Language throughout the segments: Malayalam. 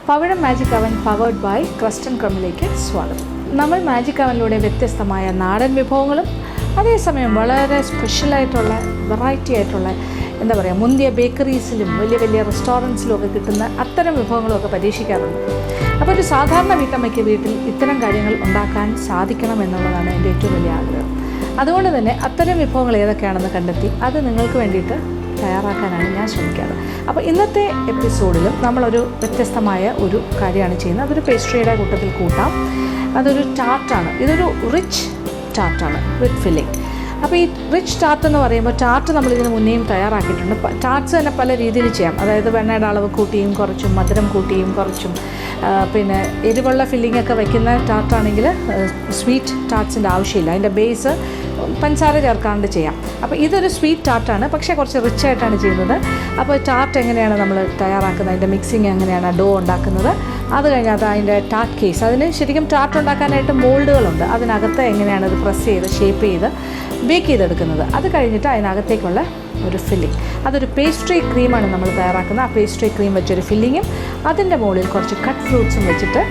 പവിഴം മാജിക് അവൻ പവേർഡ് ബൈ ക്രസ്റ്റൻ ക്രമിലേക്ക് സ്വാഗതം. നമ്മൾ മാജിക് അവനിലൂടെ വ്യത്യസ്തമായ നാടൻ വിഭവങ്ങളും അതേസമയം വളരെ സ്പെഷ്യലായിട്ടുള്ള വെറൈറ്റി ആയിട്ടുള്ള എന്താ പറയുക മുന്തിയ ബേക്കറീസിലും വലിയ വലിയ റെസ്റ്റോറൻറ്റ്സിലും ഒക്കെ കിട്ടുന്ന അത്തരം വിഭവങ്ങളൊക്കെ പരീക്ഷിക്കാറുണ്ട്. അപ്പോൾ ഒരു സാധാരണ വീട്ടമ്മയ്ക്ക് വീട്ടിൽ ഇത്തരം കാര്യങ്ങൾ ഉണ്ടാക്കാൻ സാധിക്കണം എന്നുള്ളതാണ് എൻ്റെ ഏറ്റവും വലിയ ആഗ്രഹം. അതുകൊണ്ട് തന്നെ അത്തരം വിഭവങ്ങൾ ഏതൊക്കെയാണെന്ന് കണ്ടെത്തി അത് നിങ്ങൾക്ക് വേണ്ടിയിട്ട് തയ്യാറാക്കാനാണ് ഞാൻ ശ്രമിക്കാറ്. അപ്പോൾ ഇന്നത്തെ എപ്പിസോഡിലും നമ്മളൊരു വ്യത്യസ്തമായ ഒരു കാര്യമാണ് ചെയ്യുന്നത്. അതൊരു പേസ്ട്രിയുടെ കൂട്ടത്തിൽ കൂട്ടാം. അതൊരു ടാർട്ടാണ്. ഇതൊരു റിച്ച് ടാർട്ടാണ് വിത്ത് ഫില്ലിംഗ്. അപ്പോൾ ഈ റിച്ച് ടാർട്ട് എന്ന് പറയുമ്പോൾ ടാർട്ട് നമ്മളിതിന് മുന്നേയും തയ്യാറാക്കിയിട്ടുണ്ട്. ടാർട്ട്സ് തന്നെ പല രീതിയിൽ ചെയ്യാം. അതായത് വെണ്ണയുടെ അളവ് കൂട്ടിയും കുറച്ചും മധുരം കൂട്ടിയും കുറച്ചും പിന്നെ എരിവുള്ള ഫില്ലിംഗ് ഒക്കെ വയ്ക്കുന്ന ടാർട്ടാണെങ്കിൽ സ്വീറ്റ് ടാർട്ട്സിൻ്റെ ആവശ്യമില്ല. അതിൻ്റെ ബേസ് പഞ്ചസാര ചേർക്കാണ്ട് ചെയ്യാം. അപ്പോൾ ഇതൊരു സ്വീറ്റ് ടാർട്ടാണ്, പക്ഷേ കുറച്ച് റിച്ച് ആയിട്ടാണ് ചെയ്യുന്നത്. അപ്പോൾ ടാർട്ട് എങ്ങനെയാണ് നമ്മൾ തയ്യാറാക്കുന്നത്, അതിൻ്റെ മിക്സിങ് എങ്ങനെയാണ് ഡോ ഉണ്ടാക്കുന്നത്, അത് കഴിഞ്ഞാൽ അതിൻ്റെ ടാർട്ട് കേസ്, അതിന് ശരിക്കും ടാർട്ട് ഉണ്ടാക്കാനായിട്ട് മോൾഡുകളുണ്ട്. അതിനകത്ത് എങ്ങനെയാണ് അത് പ്രസ് ചെയ്ത് ഷേപ്പ് ചെയ്ത് ബേക്ക് ചെയ്തെടുക്കുന്നത്. അത് കഴിഞ്ഞിട്ട് അതിനകത്തേക്കുള്ള ഒരു ഫില്ലിംഗ്, അതൊരു പേസ്ട്രി ക്രീമാണ് നമ്മൾ തയ്യാറാക്കുന്നത്. ആ പേസ്ട്രി ക്രീം വെച്ചൊരു ഫില്ലിങ്ങും അതിൻ്റെ മുകളിൽ കുറച്ച് കട്ട് ഫ്രൂട്ട്സും വെച്ചിട്ട്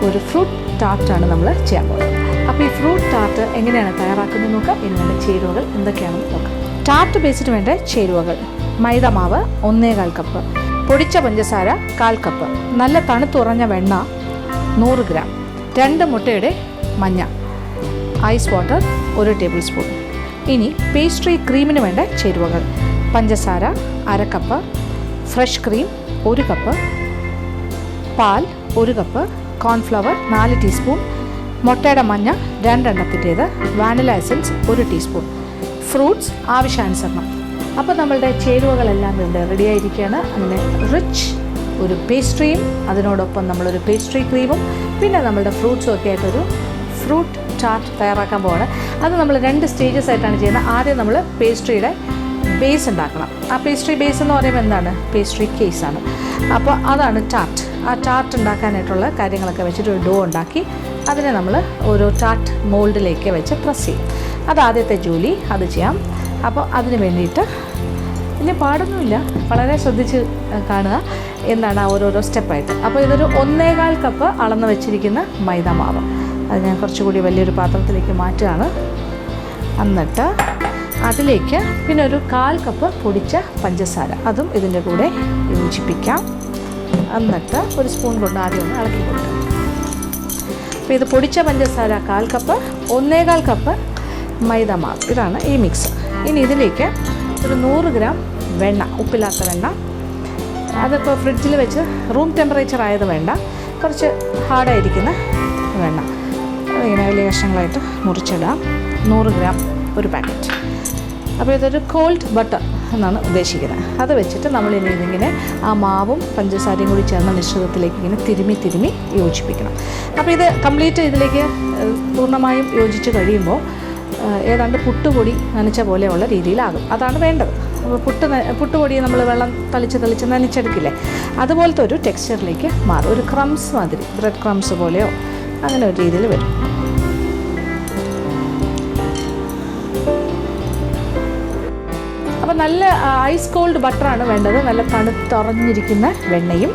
ഒരു ഫ്രൂട്ട് ടാർട്ടാണ് നമ്മൾ ചെയ്യാൻ പോകുന്നത്. അപ്പോൾ ഈ ഫ്രൂട്ട് ടാർട്ട് എങ്ങനെയാണ് തയ്യാറാക്കുന്നത് നോക്കാം. ഇതിനുള്ള ചേരുവകൾ എന്തൊക്കെയാണെന്ന് നോക്കാം. ടാർട്ട് ബേസിന് വേണ്ട ചേരുവകൾ: മൈദ മാവ് 1/4 കപ്പ്, പൊടിച്ച പഞ്ചസാര 1/4 കപ്പ്, നല്ല തണുത്തുറഞ്ഞ വെണ്ണ 100 ഗ്രാം, 2 മുട്ടയുടെ മഞ്ഞ, ഐസ് വാട്ടർ 1 ടേബിൾ സ്പൂൺ. ഇനി പേസ്ട്രി ക്രീമിന് വേണ്ട ചേരുവകൾ: പഞ്ചസാര 1/2 കപ്പ്, ഫ്രഷ് ക്രീം 1 കപ്പ്, പാൽ 1 കപ്പ്, കോൺഫ്ലവർ 4 ടീസ്പൂൺ, മുട്ടയുടെ മഞ്ഞ 2 എണ്ണത്തിൻ്റേത്, വാനില എസൻസ് 1 ടീസ്പൂൺ, ഫ്രൂട്ട്സ് ആവശ്യാനുസരണം. അപ്പോൾ നമ്മളുടെ ചേരുവകളെല്ലാം ഇവിടെ റെഡി ആയിരിക്കുകയാണ്. അങ്ങനെ റിച്ച് ഒരു പേസ്ട്രിയും അതിനോടൊപ്പം നമ്മളൊരു പേസ്ട്രി ക്രീമും പിന്നെ നമ്മളുടെ ഫ്രൂട്ട്സും ഒക്കെ ആയിട്ടൊരു ഫ്രൂട്ട് ടാർട്ട് തയ്യാറാക്കാൻ പോവാണ്. അത് നമ്മൾ 2 സ്റ്റേജസ് ആയിട്ടാണ് ചെയ്യുന്നത്. ആദ്യം നമ്മൾ പേസ്ട്രിയുടെ ബേസ് ഉണ്ടാക്കണം. ആ പേസ്ട്രി ബേസ് എന്ന് പറയുമ്പോൾ എന്താണ്, പേസ്ട്രി കേസാണ്. അപ്പോൾ അതാണ് ടാർട്ട്. ആ ടാർട്ട് ഉണ്ടാക്കാനായിട്ടുള്ള കാര്യങ്ങളൊക്കെ വെച്ചിട്ട് ഒരു ഡോ ഉണ്ടാക്കി അതിനെ നമ്മൾ ഓരോ ടാർട്ട് മോൾഡിലേക്ക് വെച്ച് പ്രസ് ചെയ്യും. അത് ആദ്യത്തെ ജോലി, അത് ചെയ്യാം. അപ്പോൾ അതിന് വേണ്ടിയിട്ട് വലിയ പാടൊന്നുമില്ല, വളരെ ശ്രദ്ധിച്ച് കാണുക എന്താണ് ആ ഓരോരോ സ്റ്റെപ്പായിട്ട്. അപ്പോൾ ഇതൊരു 1/4 കപ്പ് അളന്ന് വെച്ചിരിക്കുന്ന മൈദ മാവ് അത് ഞാൻ കുറച്ചുകൂടി വലിയൊരു പാത്രത്തിലേക്ക് മാറ്റുകയാണ്. എന്നിട്ട് അതിലേക്ക് പിന്നെ ഒരു 1/4 കപ്പ് പൊടിച്ച പഞ്ചസാര അതും ഇതിൻ്റെ കൂടെ യോജിപ്പിക്കാം. എന്നിട്ട് ഒരു സ്പൂൺ കൊണ്ട് ആദ്യം ഒന്ന് ഇളക്കി കൊടുക്കാം. അപ്പോൾ ഇത് പൊടിച്ച പഞ്ചസാര 1/4 കപ്പ്, 1/4 കപ്പ് മൈദ മാവ്, ഇതാണ് ഈ മിക്സ്. ഇനി ഇതിലേക്ക് ഒരു 100 ഗ്രാം വെണ്ണ, ഉപ്പില്ലാത്ത വെണ്ണ. അതിപ്പോൾ ഫ്രിഡ്ജിൽ വെച്ച് റൂം ടെമ്പറേച്ചർ ആയത് വേണ്ട, കുറച്ച് ഹാർഡായിരിക്കുന്ന വെണ്ണ. അതിങ്ങനെ വലിയ കഷ്ണങ്ങളായിട്ട് മുറിച്ചിടാം. 100 ഗ്രാം ഒരു പാക്കറ്റ്. അപ്പോൾ ഇതൊരു കോൾഡ് ബട്ടർ എന്നാണ് ഉദ്ദേശിക്കുന്നത്. അത് വെച്ചിട്ട് നമ്മളിനി ഇതിങ്ങനെ ആ മാവും പഞ്ചസാരയും കൂടി ചേർന്ന മിശ്രിതത്തിലേക്ക് ഇങ്ങനെ തിരുമ്മി യോജിപ്പിക്കണം. അപ്പോൾ ഇത് കംപ്ലീറ്റ് ഇതിലേക്ക് പൂർണ്ണമായും യോജിച്ച് കഴിയുമ്പോൾ ഏതാണ്ട് പുട്ടുപൊടി നനച്ച പോലെയുള്ള രീതിയിലാകും. അതാണ് വേണ്ടത്. അപ്പോൾ പുട്ടുപൊടി നമ്മൾ വെള്ളം തളിച്ച് നനച്ചെടുക്കില്ലേ, അതുപോലത്തെ ഒരു ടെക്സ്ചറിലേക്ക് മാറും. ഒരു ക്രംസ് മാതിരി, ബ്രെഡ് ക്രംസ് പോലെയോ അങ്ങനെ ഒരു രീതിയിൽ വരും. അപ്പോൾ നല്ല ഐസ് കോൾഡ് ബട്ടറാണ് വേണ്ടത്. നല്ല തണുത്തുറഞ്ഞിരിക്കുന്ന വെണ്ണയും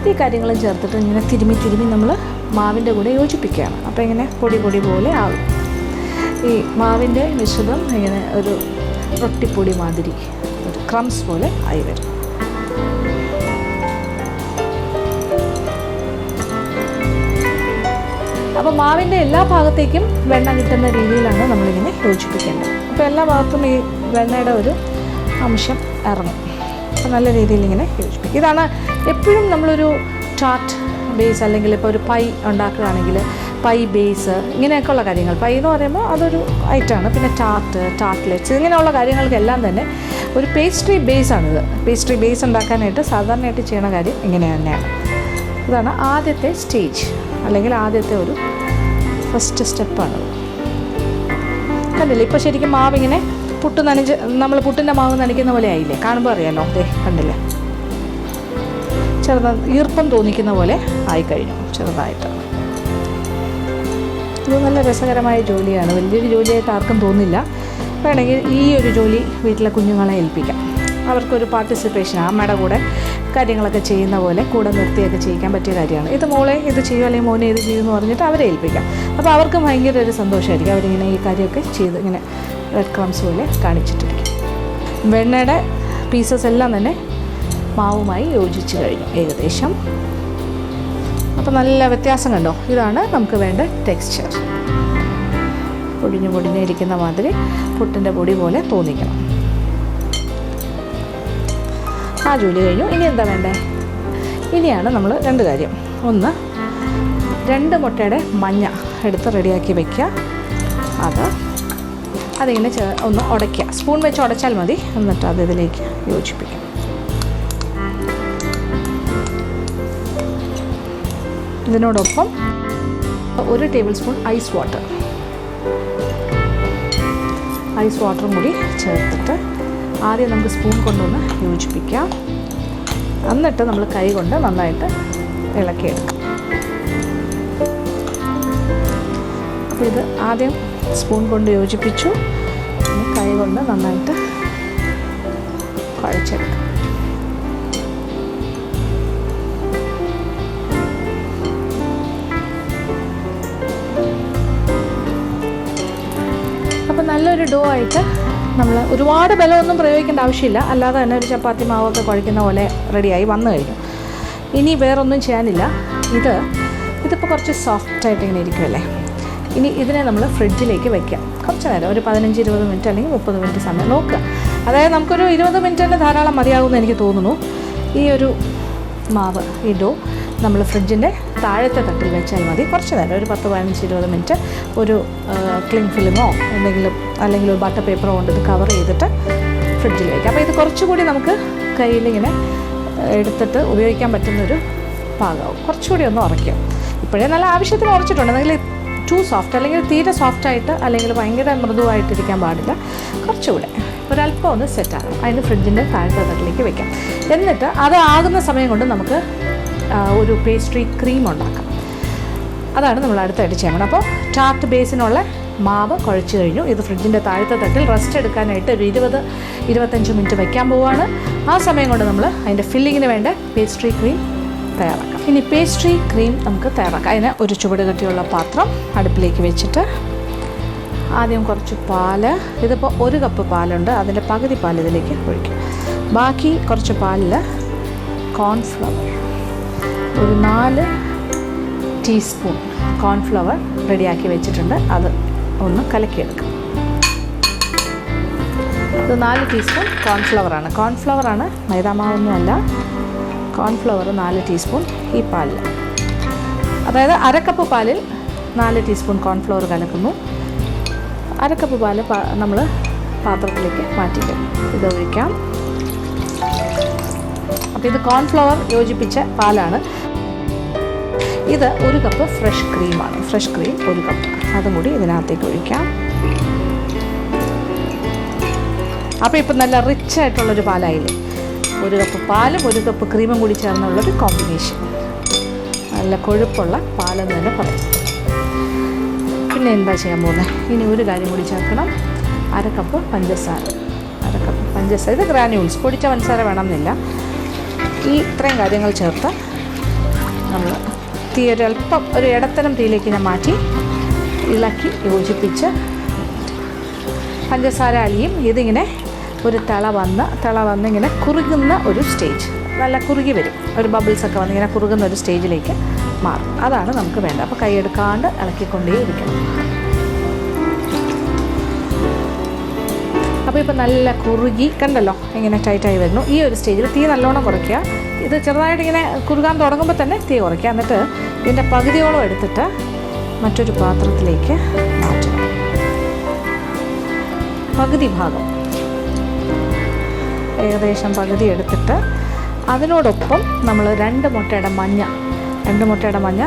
ഈ കാര്യങ്ങളും ചേർത്തിട്ട് ഇങ്ങനെ തിരുമ്മി നമ്മൾ മാവിൻ്റെ കൂടെ യോജിപ്പിക്കുകയാണ്. അപ്പോൾ ഇങ്ങനെ പൊടി പോലെ ആകും. ഈ മാവിൻ്റെ മിശ്രിതം ഇങ്ങനെ ഒരു റൊട്ടിപ്പൊടി മാതിരി ഒരു ക്രംസ് പോലെ ആയി വരും. അപ്പോൾ മാവിൻ്റെ എല്ലാ ഭാഗത്തേക്കും വെണ്ണ കിട്ടുന്ന രീതിയിലാണ് നമ്മളിങ്ങനെ യോജിപ്പിക്കേണ്ടത്. അപ്പോൾ എല്ലാ ഭാഗത്തും ഈ വെണ്ണയുടെ ഒരു അംശം ഇറങ്ങും. അപ്പോൾ നല്ല രീതിയിൽ ഇങ്ങനെ യോജിപ്പിക്കും. ഇതാണ് എപ്പോഴും നമ്മളൊരു ടാർട്ട് ബേസ് അല്ലെങ്കിൽ ഇപ്പോൾ ഒരു പൈ ഉണ്ടാക്കുകയാണെങ്കിൽ പൈ ബേസ് ഇങ്ങനെയൊക്കെയുള്ള കാര്യങ്ങൾ, പൈ എന്ന് പറയുമ്പോൾ അതൊരു ഐറ്റമാണ്. പിന്നെ ടാർട്ട്ലെറ്റ്സ് ഇങ്ങനെയുള്ള കാര്യങ്ങൾക്കെല്ലാം തന്നെ ഒരു പേസ്ട്രി ബേസാണിത്. പേസ്ട്രി ബേസ് ഉണ്ടാക്കാനായിട്ട് സാധാരണയായിട്ട് ചെയ്യണ കാര്യം ഇങ്ങനെ തന്നെയാണ്. ഇതാണ് ആദ്യത്തെ സ്റ്റേജ് അല്ലെങ്കിൽ ആദ്യത്തെ ഒരു ഫസ്റ്റ് സ്റ്റെപ്പാണ്. കണ്ടില്ലേ, ഇപ്പോൾ ശരിക്കും മാവിങ്ങനെ നമ്മൾ പുട്ടിൻ്റെ മാവ് നനയ്ക്കുന്ന പോലെ ആയില്ലേ, കാണുമ്പോൾ അറിയാമല്ലോ. അതെ, കണ്ടില്ലേ, ഈർപ്പം തോന്നിക്കുന്ന പോലെ ആയിക്കഴിഞ്ഞു ചെറുതായിട്ട്. ഇത് നല്ല രസകരമായ ജോലിയാണ്. വലിയൊരു ജോലിയായിട്ട് ആർക്കും തോന്നില്ല. വേണമെങ്കിൽ ഈ ഒരു ജോലി വീട്ടിലെ കുഞ്ഞുങ്ങളെ ഏൽപ്പിക്കാം. അവർക്കൊരു പാർട്ടിസിപ്പേഷൻ, അമ്മയുടെ കൂടെ കാര്യങ്ങളൊക്കെ ചെയ്യുന്ന പോലെ കൂടെ നിർത്തിയൊക്കെ ചെയ്യിക്കാൻ പറ്റിയ കാര്യമാണ്. ഇത് മോളെ ഇത് ചെയ്യും അല്ലെങ്കിൽ മോനെ ഇത് ചെയ്യുമെന്ന് പറഞ്ഞിട്ട് അവരെ ഏൽപ്പിക്കാം. അപ്പോൾ അവർക്കും ഭയങ്കര ഒരു സന്തോഷമായിരിക്കും. അവരിങ്ങനെ ഈ കാര്യമൊക്കെ ചെയ്ത് ഇങ്ങനെ റെഡ് ക്രംസ് പോലെ കാണിച്ചിട്ടിരിക്കും. വെണ്ണയുടെ പീസസ് എല്ലാം തന്നെ മാവുമായി യോജിച്ച് കഴിഞ്ഞു ഏകദേശം. അപ്പോൾ നല്ല വ്യത്യാസം കണ്ടോ? ഇതാണ് നമുക്ക് വേണ്ട ടെക്സ്ചർ. പൊടിഞ്ഞിരിക്കുന്ന മാതിരി പുട്ടിൻ്റെ പൊടി പോലെ തോന്നിക്കണം. ആ ജോലി കഴിഞ്ഞു. ഇനി എന്താ വേണ്ടേ? ഇനിയാണ് നമ്മൾ 2 കാര്യം. ഒന്ന്, 2 മുട്ടയുടെ മഞ്ഞ എടുത്ത് റെഡിയാക്കി വയ്ക്കുക. അതിങ്ങനെ ഒന്ന് ഉടയ്ക്കുക. സ്പൂൺ വെച്ച് ഉടച്ചാൽ മതി. എന്നിട്ട് അത് ഇതിലേക്ക് യോജിപ്പിക്കാം. ഇതിനോടൊപ്പം 1 ടേബിൾ സ്പൂൺ ഐസ് വാട്ടറും കൂടി ചേർത്തിട്ട് ആദ്യം നമുക്ക് സ്പൂൺ കൊണ്ടൊന്ന് യോജിപ്പിക്കാം. എന്നിട്ട് നമ്മൾ കൈ കൊണ്ട് നന്നായിട്ട് ഇളക്കിയെടുക്കാം. അപ്പോൾ ഇത് ആദ്യം സ്പൂൺ കൊണ്ട് യോജിപ്പിച്ചു, കൈ കൊണ്ട് നന്നായിട്ട് കുഴച്ചെടുക്കാം. അപ്പോൾ നല്ലൊരു ഡോ ആയിട്ട് നമ്മൾ ഒരുപാട് ബലമൊന്നും പ്രയോഗിക്കേണ്ട ആവശ്യമില്ല. അല്ലാതെ തന്നെ ഒരു ചപ്പാത്തി മാവൊക്കെ കുഴയ്ക്കുന്ന പോലെ റെഡിയായി വന്നു കഴിഞ്ഞു. ഇനി വേറൊന്നും ചെയ്യാനില്ല. ഇതിപ്പോൾ കുറച്ച് സോഫ്റ്റായിട്ട് ഇങ്ങനെ ഇരിക്കുമല്ലേ. ഇനി ഇതിനെ നമ്മൾ ഫ്രിഡ്ജിലേക്ക് വയ്ക്കാം. കുറച്ച് നേരം, ഒരു 15-20 മിനിറ്റ് അല്ലെങ്കിൽ 30 മിനിറ്റ് സമയം നോക്കുക. അതായത് നമുക്കൊരു 20 മിനിറ്റ് തന്നെ ധാരാളം മതിയാകുമെന്ന് എനിക്ക് തോന്നുന്നു. ഈ ഒരു മാവ്, ഈ ഡോ നമ്മൾ ഫ്രിഡ്ജിൻ്റെ താഴത്തെ തട്ടിൽ വെച്ചാൽ മതി. കുറച്ച് നേരം, ഒരു 10-15-20 മിനിറ്റ് ഒരു ക്ലിങ് ഫിലിമോ അല്ലെങ്കിൽ ഒരു ബട്ടർ പേപ്പറോ കൊണ്ട് ഇത് കവർ ചെയ്തിട്ട് ഫ്രിഡ്ജിൽ വയ്ക്കാം. അപ്പോൾ ഇത് കുറച്ചുകൂടി നമുക്ക് കയ്യിലിങ്ങനെ എടുത്തിട്ട് ഉപയോഗിക്കാൻ പറ്റുന്നൊരു പാകമാവും. കുറച്ചുകൂടി ഒന്ന് ഉറയ്ക്കും. ഇപ്പോഴേ നല്ല ആവശ്യത്തിന് ഉറച്ചിട്ടുണ്ട്. അല്ലെങ്കിൽ ടു സോഫ്റ്റ്, അല്ലെങ്കിൽ തീരെ സോഫ്റ്റായിട്ട് അല്ലെങ്കിൽ ഭയങ്കര മൃദുവായിട്ടിരിക്കാൻ പാടില്ല. കുറച്ചുകൂടെ ഒരല്പം ഒന്ന് സെറ്റാകണം. അതിന് ഫ്രിഡ്ജിൻ്റെ താഴത്തെ തട്ടിലേക്ക് വയ്ക്കാം. എന്നിട്ട് അത് ആകുന്ന സമയം കൊണ്ട് നമുക്ക് ഒരു പേസ്ട്രി ക്രീം ഉണ്ടാക്കാം. അതാണ് നമ്മൾ അടുത്തായിട്ട് ചെയ്യണം. അപ്പോൾ ടാർട്ട് ബേസിനുള്ള മാവ് കുഴച്ച് കഴിഞ്ഞു. ഇത് ഫ്രിഡ്ജിൻ്റെ താഴത്തെ തട്ടിൽ റെസ്റ്റ് എടുക്കാനായിട്ട് ഒരു 20-25 മിനിറ്റ് വയ്ക്കാൻ പോവുകയാണ്. ആ സമയം കൊണ്ട് നമ്മൾ അതിൻ്റെ ഫില്ലിങ്ങിന് വേണ്ട പേസ്ട്രി ക്രീം തയ്യാറാക്കാം. ഇനി പേസ്ട്രി ക്രീം നമുക്ക് തയ്യാറാക്കാം. അതിന് ഒരു ചുവട് കട്ടിയുള്ള പാത്രം അടുപ്പിലേക്ക് വെച്ചിട്ട് ആദ്യം കുറച്ച് പാല്, ഇതിപ്പോൾ 1 കപ്പ് പാലുണ്ട്, അതിൻ്റെ പകുതി പാൽ ഇതിലേക്ക് ഒഴിക്കും. ബാക്കി കുറച്ച് പാലിൽ കോൺഫ്ലവർ, ഒരു 4 ടീസ്പൂൺ കോൺഫ്ലവർ റെഡിയാക്കി വെച്ചിട്ടുണ്ട്. അത് ഒന്ന് കലക്കിയെടുക്കാം. ഇത് 4 ടീസ്പൂൺ കോൺഫ്ലവറാണ്, മൈദാമാവൊന്നുമല്ല. കോൺഫ്ലവർ 4 ടീസ്പൂൺ ഈ പാലിൽ. അതായത് 1/2 കപ്പ് പാലിൽ 4 ടീസ്പൂൺ കോൺഫ്ലവർ കലക്കുന്നു. 1/2 കപ്പ് പാൽ നമ്മൾ പാത്രത്തിലേക്ക് മാറ്റിക്കും. ഇത് ഒഴിക്കാം. അപ്പോൾ ഇത് കോൺഫ്ലവർ യോജിപ്പിച്ച പാലാണ്. ഇത് 1 കപ്പ് ഫ്രഷ് ക്രീമാണ്. ഫ്രഷ് ക്രീം 1 കപ്പ്, അതും കൂടി ഇതിനകത്തേക്ക് ഒഴിക്കാം. അപ്പോൾ ഇപ്പം നല്ല റിച്ച് ആയിട്ടുള്ളൊരു പാലായില്ലേ. 1 കപ്പ് പാലും 1 കപ്പ് ക്രീമും കൂടി ചേർന്നുള്ളൊരു കോമ്പിനേഷൻ. നല്ല കൊഴുപ്പുള്ള പാലെന്ന് തന്നെ പറയും. പിന്നെ എന്താ ചെയ്യാൻ പോകുന്നത്? ഇനി ഒരു കാര്യം കൂടി ചേർക്കണം. 1/2 കപ്പ് പഞ്ചസാര. ഇത് ഗ്രാന്യൂൾസ്, പൊടിച്ച പഞ്ചസാര വേണമെന്നില്ല. ഈ ഇത്രയും കാര്യങ്ങൾ ചേർത്ത് നമ്മൾ തീ ഒരല്പം ഒരു ഇടത്തരം തീയിലേക്ക് ഞാൻ മാറ്റി ഇളക്കി യോജിപ്പിച്ച് പഞ്ചസാര അലിയും. ഇതിങ്ങനെ ഒരു തിള വന്ന് ഇങ്ങനെ കുറുകുന്ന ഒരു സ്റ്റേജ്, നല്ല കുറുകി വരും. ഒരു ബബിൾസൊക്കെ വന്ന് ഇങ്ങനെ കുറുകുന്ന ഒരു സ്റ്റേജിലേക്ക് മാറും. അതാണ് നമുക്ക് വേണ്ടത്. അപ്പോൾ കൈയെടുക്കാണ്ട് ഇളക്കിക്കൊണ്ടേയിരിക്കണം. അപ്പോൾ ഇപ്പോൾ നല്ല കുറുകി കണ്ടല്ലോ, ഇങ്ങനെ ടൈറ്റായി വരുന്നു. ഈ ഒരു സ്റ്റേജിൽ തീ നല്ലോണം കുറയ്ക്കുക. ഇത് ചെറുതായിട്ട് ഇങ്ങനെ കുറുകാൻ തുടങ്ങുമ്പോൾ തന്നെ തീ കുറയ്ക്കുക. എന്നിട്ട് ഇതിൻ്റെ പകുതിയോളം എടുത്തിട്ട് മറ്റൊരു പാത്രത്തിലേക്ക് മാറ്റണം. പകുതി ഭാഗം, ഏകദേശം പകുതി എടുത്തിട്ട് അതിനോടൊപ്പം നമ്മൾ 2 മുട്ടയുടെ മഞ്ഞ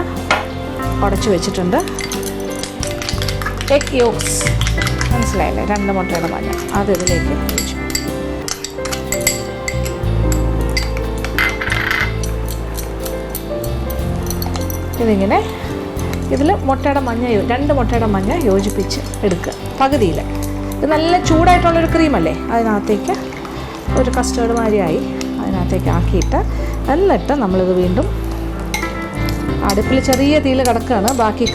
ഉടച്ചു വെച്ചിട്ടുണ്ട്. എഗ് യോക്സ്, മനസ്സിലായില്ലേ? 2 മുട്ടയുടെ മഞ്ഞ അത് ഇതിലേക്ക് ഒഴിച്ചു. ഇതിങ്ങനെ ഇതിൽ 2 മുട്ടയുടെ മഞ്ഞ യോജിപ്പിച്ച് എടുക്കുക പകുതിയിൽ. ഇത് നല്ല ചൂടായിട്ടുള്ളൊരു ക്രീമല്ലേ, അതിനകത്തേക്ക് ഒരു കസ്റ്റേർഡ് മാതിരിയായി അതിനകത്തേക്ക് ആക്കിയിട്ട് എന്നിട്ട് നമ്മളിത് വീണ്ടും അടുപ്പിൽ ചെറിയ തീയിൽ കിടക്കുകയാണ്. ബാക്കി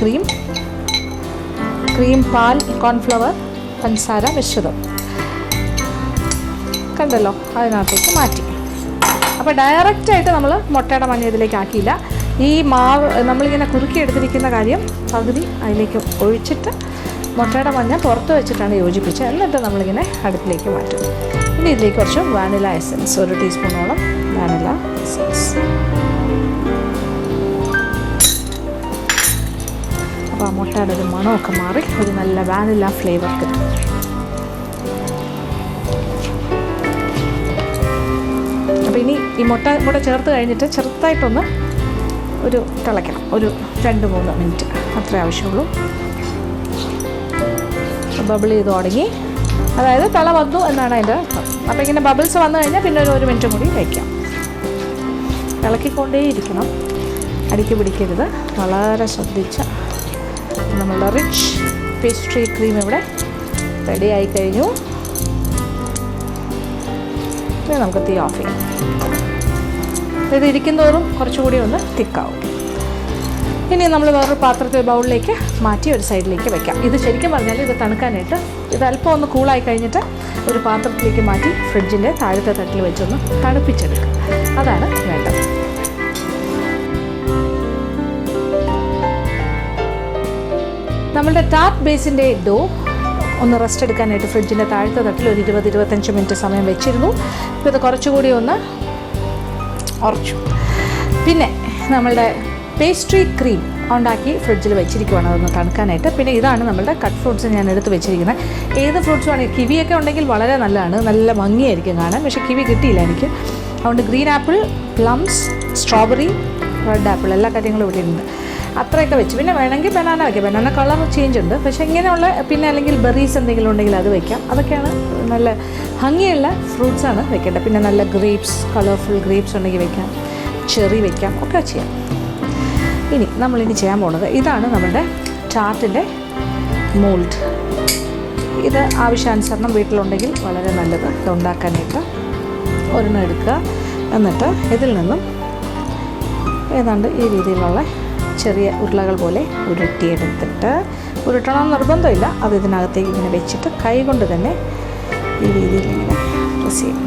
ക്രീം, പാൽ, കോൺഫ്ലവർ, പഞ്ചസാര മിശ്രിതം കണ്ടല്ലോ, അതിനകത്തേക്ക് മാറ്റി. അപ്പോൾ ഡയറക്റ്റായിട്ട് നമ്മൾ മുട്ടയുടെ മഞ്ഞ ഇതിലേക്ക് ആക്കിയില്ല. ഈ മാവ് നമ്മളിങ്ങനെ കുറുക്കി എടുത്തിരിക്കുന്ന കാര്യം പകുതി അതിലേക്ക് ഒഴിച്ചിട്ട് മുട്ടയുടെ മഞ്ഞ പുറത്ത് വെച്ചിട്ടാണ് യോജിപ്പിച്ചത്. എന്നിട്ട് നമ്മളിങ്ങനെ അടുപ്പിലേക്ക് മാറ്റും. ഇനി ഇതിലേക്ക് കുറച്ച് വാനില എസൻസ്, 1 ടീസ്പൂണോളം വാനില എസൻസ്. അപ്പോൾ ആ മുട്ടയുടെ ഒരു മണമൊക്കെ മാറി ഒരു നല്ല വാനില ഫ്ലേവർ കിട്ടും. അപ്പോൾ ഇനി ഈ മുട്ട കൂടെ ചേർത്ത് കഴിഞ്ഞിട്ട് ചെറുതായിട്ടൊന്ന് ഒരു തിളയ്ക്കണം, ഒരു 2-3 മിനിറ്റ് അത്രേ ആവശ്യമുള്ളൂ. ബബിൾ ചെയ്ത് തുടങ്ങി, അതായത് തിള വന്നു എന്നാണ് അതിൻ്റെ. അപ്പോൾ ഇങ്ങനെ ബബിൾസ് വന്നു കഴിഞ്ഞാൽ പിന്നെ ഒരു 1 മിനിറ്റ് കൂടി വയ്ക്കാം. ഇളക്കിക്കൊണ്ടേയിരിക്കണം, അടിക്ക് പിടിക്കരുത്, വളരെ ശ്രദ്ധിച്ച. നമ്മളുടെ റിച്ച് പേസ്ട്രി ക്രീം ഇവിടെ റെഡി ആയി കഴിഞ്ഞു. ഇനി നമുക്ക് തീ ഓഫ് ചെയ്യാം. ഇത് ഇരിക്കുന്നതോറും കുറച്ചുകൂടി ഒന്ന് തിക്കാവും. ഇനി നമ്മൾ വേറൊരു പാത്രത്തിൽ ബൗളിലേക്ക് മാറ്റി ഒരു സൈഡിലേക്ക് വെക്കാം. ഇത് ശരിക്കും പറഞ്ഞാൽ ഇത് തണുക്കാനായിട്ട് ഇത് അല്പം ഒന്ന് കൂളായി കഴിഞ്ഞിട്ട് ഒരു പാത്രത്തിലേക്ക് മാറ്റി ഫ്രിഡ്ജിൻ്റെ താഴത്തെ തട്ടിൽ വെച്ചൊന്ന് തണുപ്പിച്ചെടുക്കുക. അതാണ് വേണ്ടത്. നമ്മളുടെ ടാർട്ട് ബേസിൻ്റെ ഡോ ഒന്ന് റെസ്റ്റ് എടുക്കാനായിട്ട് ഫ്രിഡ്ജിൻ്റെ താഴത്തെ തട്ടിൽ ഒരു 20-25 മിനിറ്റ് സമയം വെച്ചിരുന്നു. ഇപ്പോൾ ഇത് കുറച്ചുകൂടി ഒന്ന് ഉറച്ചു. പിന്നെ നമ്മളുടെ പേസ്ട്രി ക്രീം ഉണ്ടാക്കി ഫ്രിഡ്ജിൽ വെച്ചിരിക്കുവാണ് അതൊന്ന് തണുക്കാനായിട്ട്. പിന്നെ ഇതാണ് നമ്മളുടെ കട്ട് ഫ്രൂട്ട്സ് ഞാൻ എടുത്ത് വെച്ചിരിക്കുന്നത്. ഏത് ഫ്രൂട്ട്സ് വേണമെങ്കിൽ, കിവിയൊക്കെ ഉണ്ടെങ്കിൽ വളരെ നല്ലതാണ്, നല്ല ഭംഗിയായിരിക്കും കാണാൻ. പക്ഷേ കിവി കിട്ടിയില്ല എനിക്ക്. അതുകൊണ്ട് green apple, plums, strawberry, red apple എല്ലാ കാര്യങ്ങളും ഇവിടെ ഉണ്ട്. അത്രയൊക്കെ വെച്ച് പിന്നെ വേണമെങ്കിൽ ബനാന വയ്ക്കാം. ബനാന കളർ ചേഞ്ച് ഉണ്ട്, പക്ഷേ ഇങ്ങനെയുള്ള പിന്നെ അല്ലെങ്കിൽ ബെറീസ് എന്തെങ്കിലും ഉണ്ടെങ്കിൽ അത് വയ്ക്കാം. അതൊക്കെയാണ് നല്ല ഭംഗിയുള്ള ഫ്രൂട്ട്സാണ് വെക്കേണ്ടത്. പിന്നെ നല്ല ഗ്രേപ്സ്, കളർഫുൾ ഗ്രേപ്സ് ഉണ്ടെങ്കിൽ വയ്ക്കാം, ചെറി വയ്ക്കാം, ഒക്കെ ചെയ്യാം. ഇനി നമ്മളിനി ചെയ്യാൻ പോകുന്നത് ഇതാണ് നമ്മുടെ ടാർട്ടിൻ്റെ മോൾഡ്. ഇത് ആവശ്യാനുസരണം വീട്ടിലുണ്ടെങ്കിൽ വളരെ നല്ലത്. ഇത് ഉണ്ടാക്കാനായിട്ട് ഒരെണ്ണം എടുക്കുക. എന്നിട്ട് ഇതിൽ നിന്നും ഏതാണ്ട് ഈ രീതിയിലുള്ള ചെറിയ ഉരുളകൾ പോലെ ഉരുട്ടിയെടുത്തിട്ട്, ഉരുട്ടണം നിർബന്ധമില്ല, അത് ഇതിനകത്തേക്ക് ഇങ്ങനെ വെച്ചിട്ട് കൈ കൊണ്ട് തന്നെ ഈ രീതിയിൽ ഇങ്ങനെ പ്രസ് ചെയ്യും.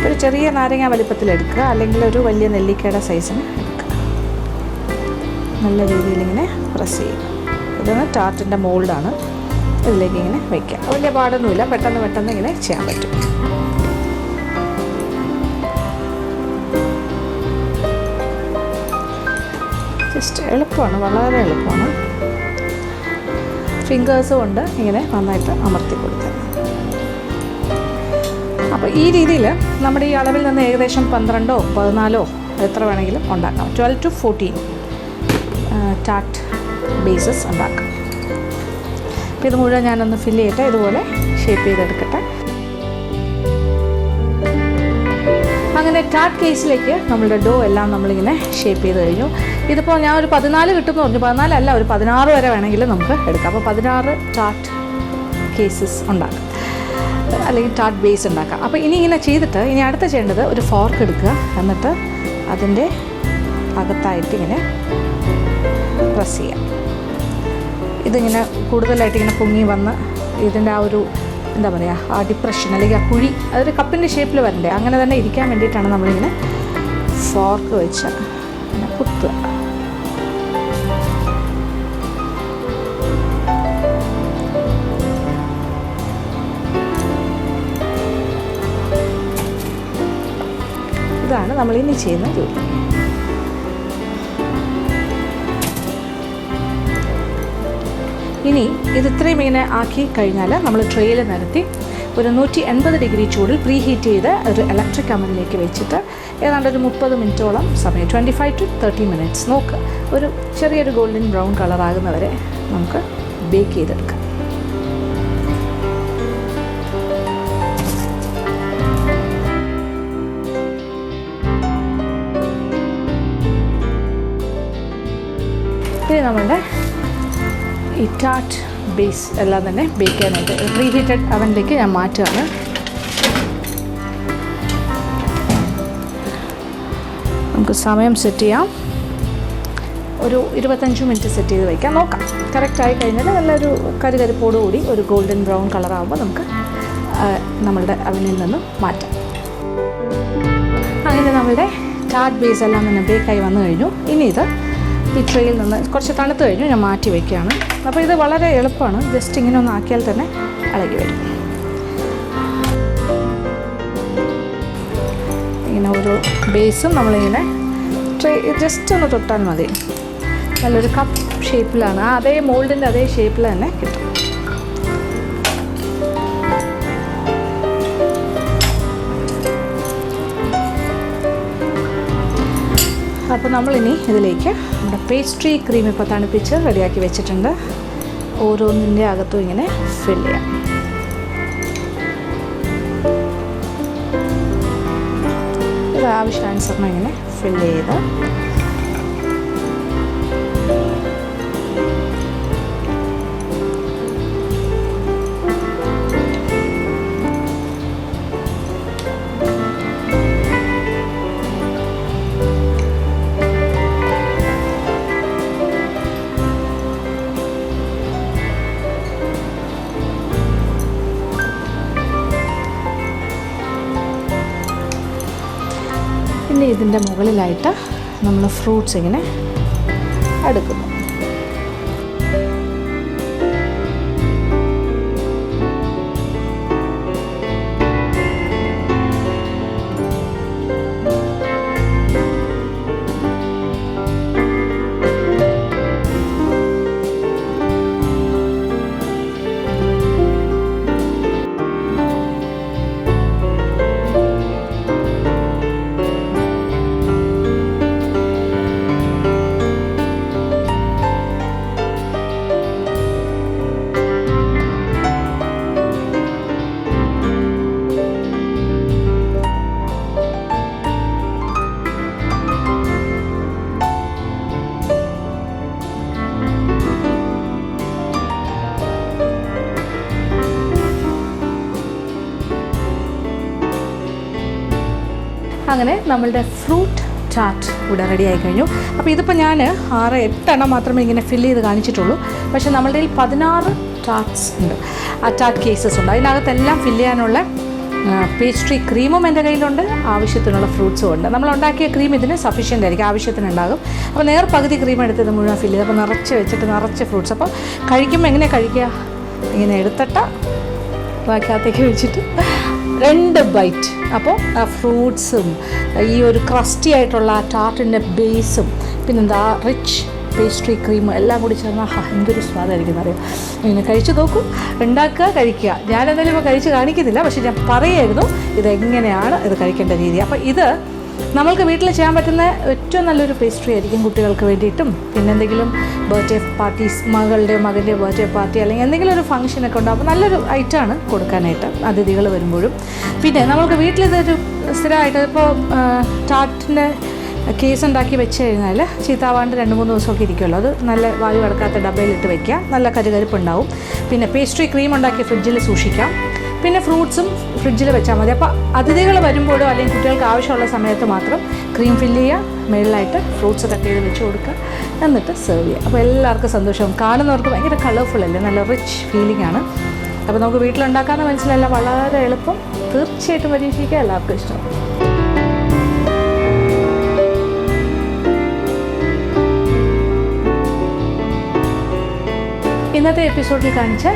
ഒരു ചെറിയ നാരങ്ങ വലിപ്പത്തിലെടുക്കുക, അല്ലെങ്കിൽ ഒരു വലിയ നെല്ലിക്കയുടെ സൈസിന് എടുക്കുക. നല്ല രീതിയിൽ ഇങ്ങനെ പ്രസ് ചെയ്യും. ഇതാണ് ടാർട്ടിൻ്റെ മോൾഡാണ്. ഇതിലേക്ക് ഇങ്ങനെ വയ്ക്കാം. വലിയ പാടൊന്നുമില്ല, പെട്ടെന്ന് ഇങ്ങനെ ചെയ്യാൻ പറ്റും. ജസ്റ്റ് എളുപ്പമാണ്, വളരെ എളുപ്പമാണ്. ഫിംഗേഴ്സ് കൊണ്ട് ഇങ്ങനെ നന്നായിട്ട് അമർത്തി കൊടുക്കുക. അപ്പോൾ ഈ രീതിയിൽ നമ്മുടെ ഈ അളവിൽ നിന്ന് ഏകദേശം 12 or 14 എത്ര വേണമെങ്കിലും ഉണ്ടാക്കാം. 12 to 14 ടാർട്ട് ബേസസ് ഉണ്ടാക്കാം. അപ്പോൾ ഇത് മുഴുവൻ ഞാനൊന്ന് ഫില്ല് ചെയ്തിട്ട് ഇതുപോലെ ഷേപ്പ് ചെയ്തെടുക്കട്ടെ. അങ്ങനെ ടാർട്ട് കേസിലേക്ക് നമ്മളുടെ ഡോ എല്ലാം നമ്മളിങ്ങനെ ഷേപ്പ് ചെയ്ത് കഴിഞ്ഞു. ഇതിപ്പോൾ ഞാൻ ഒരു 14 കിട്ടുമെന്ന് പറഞ്ഞു. 14 അല്ല, ഒരു 16 വരെ വേണമെങ്കിൽ നമുക്ക് എടുക്കാം. അപ്പോൾ 16 ടാർട്ട് കേസസ് ഉണ്ടാക്കാം, അല്ലെങ്കിൽ ടാർട്ട് ബേസ് ഉണ്ടാക്കാം. അപ്പോൾ ഇനി ഇങ്ങനെ ചെയ്തിട്ട് ഇനി അടുത്ത ചെയ്യേണ്ടത് ഒരു ഫോർക്ക് എടുക്കുക. എന്നിട്ട് അതിൻ്റെ അകത്തായിട്ട് ഇങ്ങനെ പ്രസ് ചെയ്യാം. ഇതിങ്ങനെ കൂടുതലായിട്ട് ഇങ്ങനെ പൊങ്ങി വന്ന് ഇതിൻ്റെ ആ ഒരു എന്താ പറയുക, ആ ഡിപ്രഷൻ അല്ലെങ്കിൽ ആ കുഴി അതൊരു കപ്പിൻ്റെ ഷേപ്പിൽ വരണ്ടേ, അങ്ങനെ തന്നെ ഇരിക്കാൻ വേണ്ടിയിട്ടാണ് നമ്മളിങ്ങനെ ഫോർക്ക് വെച്ച് ഇങ്ങനെ കുത്തുക. ഇതാണ് നമ്മളിനി ചെയ്യുന്ന ജോലി. ഇനി ഇത് ഇത്രയും ഇങ്ങനെ ആക്കി കഴിഞ്ഞാൽ നമ്മൾ ട്രേയിൽ നിരത്തി ഒരു 180 ഡിഗ്രി ചൂടിൽ പ്രീ ഹീറ്റ് ചെയ്ത് ഒരു ഇലക്ട്രിക് അവനിലേക്ക് വെച്ചിട്ട് ഏതാണ്ട് ഒരു 30 മിനിറ്റോളം സമയം, 25 to 30 minutes നോക്കുക. ഒരു ചെറിയൊരു ഗോൾഡൻ ബ്രൗൺ കളറാകുന്നവരെ നമുക്ക് ബേക്ക് ചെയ്തെടുക്കാം. ഇനി നമ്മളുടെ ഈ ടാർട്ട് ബേസ് എല്ലാം തന്നെ ബേക്ക് ചെയ്യാനായിട്ട് പ്രീ ഹീറ്റഡ് അവനിലേക്ക് ഞാൻ മാറ്റുകയാണ്. നമുക്ക് സമയം സെറ്റ് ചെയ്യാം. ഒരു 25 മിനിറ്റ് സെറ്റ് ചെയ്ത് വയ്ക്കാം. നോക്കാം. കറക്റ്റായി കഴിഞ്ഞാൽ നല്ലൊരു കരുകരിപ്പോടുകൂടി ഒരു ഗോൾഡൻ ബ്രൗൺ കളറാകുമ്പോൾ നമുക്ക് നമ്മളുടെ അവനിൽ നിന്ന് മാറ്റാം. അങ്ങനെ നമ്മളുടെ ടാർട്ട് ബേസ് എല്ലാം തന്നെ ബേക്കായി വന്നു കഴിഞ്ഞു. ഇനി ഇത് ഈ ട്രേയിൽ നിന്ന് കുറച്ച് തണുത്ത് കഴിഞ്ഞു ഞാൻ മാറ്റി വയ്ക്കുകയാണ്. അപ്പോൾ ഇത് വളരെ എളുപ്പമാണ്. ജസ്റ്റ് ഇങ്ങനെ ഒന്ന് ആക്കിയാൽ തന്നെ ഇളകി വരും. ഇങ്ങനെ ഒരു ബേസും നമ്മളിങ്ങനെ ട്രേ ജസ്റ്റ് ഒന്ന് തൊട്ടാൽ മതി. നല്ലൊരു കപ്പ് ഷേപ്പിലാണ്, അതേ മോൾഡിൻ്റെ അതേ ഷേപ്പിൽ തന്നെ കിട്ടും. അപ്പോൾ നമ്മളിനി ഇതിലേക്ക് നമ്മുടെ പേസ്ട്രി ക്രീം ഇപ്പോൾ തണുപ്പിച്ച് റെഡിയാക്കി വെച്ചിട്ടുണ്ട്. ഓരോന്നിൻ്റെ അകത്തും ഇങ്ങനെ ഫിൽ ചെയ്യാം. ഇത് ആവശ്യാനുസരണം ഇങ്ങനെ ഫിൽ ചെയ്ത് പിന്നെ ഇതിൻ്റെ മുകളിലായിട്ട് നമ്മൾ ഫ്രൂട്ട്സ് ഇങ്ങനെ അടുക്കുന്നു. അങ്ങനെ നമ്മളുടെ ഫ്രൂട്ട് ടാർട്ട് ഇവിടെ റെഡി ആയി കഴിഞ്ഞു. അപ്പോൾ ഇതിപ്പോൾ ഞാൻ 6-8 എണ്ണം മാത്രമേ ഇങ്ങനെ ഫില്ല് ചെയ്ത് കാണിച്ചിട്ടുള്ളൂ. പക്ഷേ നമ്മളുടെ കയ്യിൽ 16 ടാർട്ട്സ് ഉണ്ട്, ആ ടാർട്ട് കേസസ് ഉണ്ട്. അതിനകത്തെല്ലാം ഫില്ല് ചെയ്യാനുള്ള പേസ്ട്രി ക്രീമും എൻ്റെ കയ്യിലുണ്ട്, ആവശ്യത്തിനുള്ള ഫ്രൂട്ട്സും ഉണ്ട്. നമ്മൾ ഉണ്ടാക്കിയ ക്രീം ഇതിന് സഫീഷ്യൻ്റ് ആയിരിക്കും, ആവശ്യത്തിനുണ്ടാകും. അപ്പോൾ പകുതി ക്രീം എടുത്തത് മുഴുവൻ ഫില്ല് ചെയ്ത് അപ്പോൾ നിറച്ച് ഫ്രൂട്ട്സ്. അപ്പോൾ കഴിക്കുമ്പോൾ എങ്ങനെ കഴിക്കുക, ഇങ്ങനെ എടുത്തിട്ട് ബാക്കിയകത്തേക്ക് വെച്ചിട്ട് 2 ബൈറ്റ്. അപ്പോൾ ആ ഫ്രൂട്ട്സും ഈ ഒരു ക്രസ്റ്റി ആയിട്ടുള്ള ടാർട്ടിൻ്റെ ബേസും പിന്നെന്താ റിച്ച് പേസ്ട്രി ക്രീമും എല്ലാം കൂടി ചേർന്നാൽ എന്തൊരു സ്വാദായിരിക്കും അറിയാം. ഇങ്ങനെ കഴിച്ച് നോക്കൂ, ഉണ്ടാക്കുക, കഴിക്കുക. ഞാനെന്തായാലും ഇപ്പോൾ കഴിച്ച് കാണിക്കുന്നില്ല, പക്ഷേ ഞാൻ പറയായിരുന്നു ഇതെങ്ങനെയാണ് ഇത് കഴിക്കേണ്ട രീതി. അപ്പോൾ ഇത് നമ്മൾക്ക് വീട്ടിൽ ചെയ്യാൻ പറ്റുന്ന ഏറ്റവും നല്ലൊരു പേസ്ട്രി ആയിരിക്കും കുട്ടികൾക്ക് വേണ്ടിയിട്ടും. പിന്നെ എന്തെങ്കിലും ബർത്ത്ഡേ പാർട്ടീസ്, മകളുടെയോ മകൻ്റെയോ ബർത്ത്ഡേ പാർട്ടി അല്ലെങ്കിൽ എന്തെങ്കിലും ഒരു ഫംഗ്ഷനൊക്കെ ഉണ്ടാകുമ്പോൾ നല്ലൊരു ഐറ്റമാണ് കൊടുക്കാനായിട്ട് അതിഥികൾ വരുമ്പോഴും. പിന്നെ നമുക്ക് വീട്ടിലിതൊരു സ്ഥിരമായിട്ട് ഇപ്പോൾ ടാർട്ടിൻ്റെ കേസ് ഉണ്ടാക്കി വെച്ച് കഴിഞ്ഞാൽ ചീത്താവാണ്ട് 2-3 ദിവസമൊക്കെ ഇരിക്കുമല്ലോ. അത് നല്ല വായു കടക്കാത്ത ഡബ്ബയിലിട്ട് വയ്ക്കുക, നല്ല കരുകരുപ്പുണ്ടാവും. പിന്നെ പേസ്ട്രി ക്രീം ഉണ്ടാക്കി ഫ്രിഡ്ജിൽ സൂക്ഷിക്കാം. പിന്നെ ഫ്രൂട്ട്സും ഫ്രിഡ്ജിൽ വെച്ചാൽ മതി. അപ്പോൾ അതിഥികൾ വരുമ്പോഴോ അല്ലെങ്കിൽ കുട്ടികൾക്ക് ആവശ്യമുള്ള സമയത്ത് മാത്രം ക്രീം ഫില്ല് ചെയ്യുക, മുകളിലായിട്ട് ഫ്രൂട്ട്സ് കട്ട് ചെയ്ത് വെച്ച് കൊടുക്കുക, എന്നിട്ട് സെർവ് ചെയ്യുക. അപ്പോൾ എല്ലാവർക്കും സന്തോഷവും, കാണുന്നവർക്ക് ഭയങ്കര കളർഫുൾ അല്ലേ, നല്ല റിച്ച് ഫീലിംഗ് ആണ്. അപ്പോൾ നമുക്ക് വീട്ടിലുണ്ടാക്കാമെന്ന് മനസ്സിലല്ല, വളരെ എളുപ്പം. തീർച്ചയായിട്ടും പരീക്ഷിക്കുക, എല്ലാവർക്കും ഇഷ്ടം. ഇന്നത്തെ എപ്പിസോഡിൽ കാണിച്ച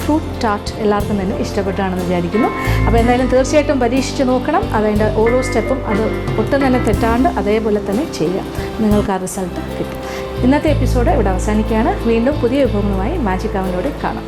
ഫ്രൂട്ട് ടാർട്ട് എല്ലാവർക്കും തന്നെ ഇഷ്ടപ്പെട്ടാണെന്ന് വിചാരിക്കുന്നു. അപ്പോൾ എന്തായാലും തീർച്ചയായിട്ടും പരീക്ഷിച്ച് നോക്കണം. അതിൻ്റെ ഓരോ സ്റ്റെപ്പും അത് ഒട്ടും തന്നെ തെറ്റാണ്ട് അതേപോലെ തന്നെ ചെയ്യുക, നിങ്ങൾക്ക് ആ റിസൾട്ട് കിട്ടും. ഇന്നത്തെ എപ്പിസോഡ് ഇവിടെ അവസാനിക്കുകയാണ്. വീണ്ടും പുതിയ വിഭവങ്ങളുമായി മാജിക് അവനിലൂടെ കാണാം.